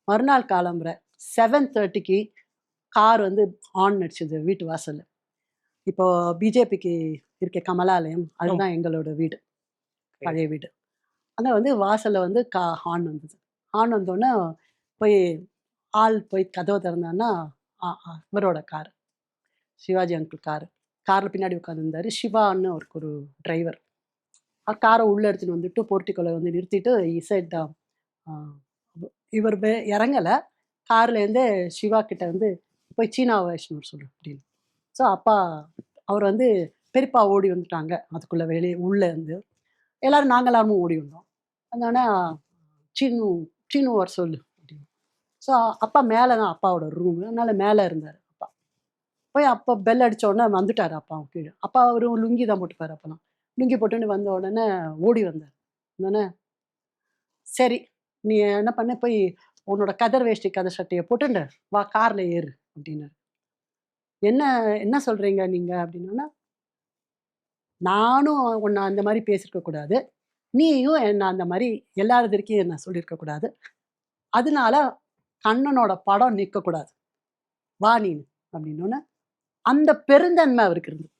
மறுநாள் காலம்புற 7:30க்கு கார் வந்து ஹார்ன் அடிச்சது வீட்டு வாசல்ல. இப்போ பிஜேபிக்கு இருக்க கமலாலயம், அதுதான் எங்களோட வீடு, பழைய வீடு. அங்க வந்து வாசல்ல வந்து ஹார்ன் வந்தது. ஹார்ன் வந்தோடனே போய் ஆள் போய் கதவை திறந்தான்னா, இவரோட கார், சிவாஜி அங்கிள் கார். காரில் பின்னாடி உட்காந்துருந்தாரு. சிவான்னு அவருக்கு ஒரு டிரைவர். காரை உள்ளே எடுத்துகிட்டு வந்துட்டு போர்ட்டிக்கோல வந்து நிறுத்திட்டு இசைட் இவர் இறங்கலை கார்லேருந்து சிவா கிட்ட வந்து போய் சீனா வைஷ்ணவர் சொல்லு அப்படின்னு. ஸோ அப்பா அவர் வந்து பெரியப்பா ஓடி வந்துட்டாங்க. அதுக்குள்ளே வெளியே உள்ளே இருந்து எல்லோரும் நாங்கள் எல்லாருமே ஓடி வந்தோம். அதனால சீனு சீனு வர சொல்லு அப்படின்னு. ஸோ அப்பா மேலே தான் அப்பாவோட ரூமு, அதனால் மேலே இருந்தார் அப்பா. போய் அப்போ பெல் அடித்த உடனே வந்துட்டார் அப்பா கீழே. அப்பா ஒரு லுங்கி தான் போட்டுப்பார். அப்போலாம் லுங்கி போட்டுன்னு வந்த உடனே ஓடி வந்தார். உடனே சரி நீ என்ன பண்ண, போய் உன்னோட கதர் வேஷ்டி கதர் சட்டையை போட்டுண்டு வா காரில் ஏறு அப்படின்னாரு. என்ன என்ன சொல்கிறீங்க நீங்கள் அப்படின்னா, நானும் உன்னை அந்த மாதிரி பேசியிருக்கக்கூடாது, நீயும் என்ன அந்த மாதிரி எல்லாருக்கும் என்ன சொல்லியிருக்கக்கூடாது, அதனால கண்ணனோட படம் நிற்கக்கூடாது, வா நீ அப்படின்னோடனே அந்த பெருந்தன்மை அவருக்கு இருந்தது.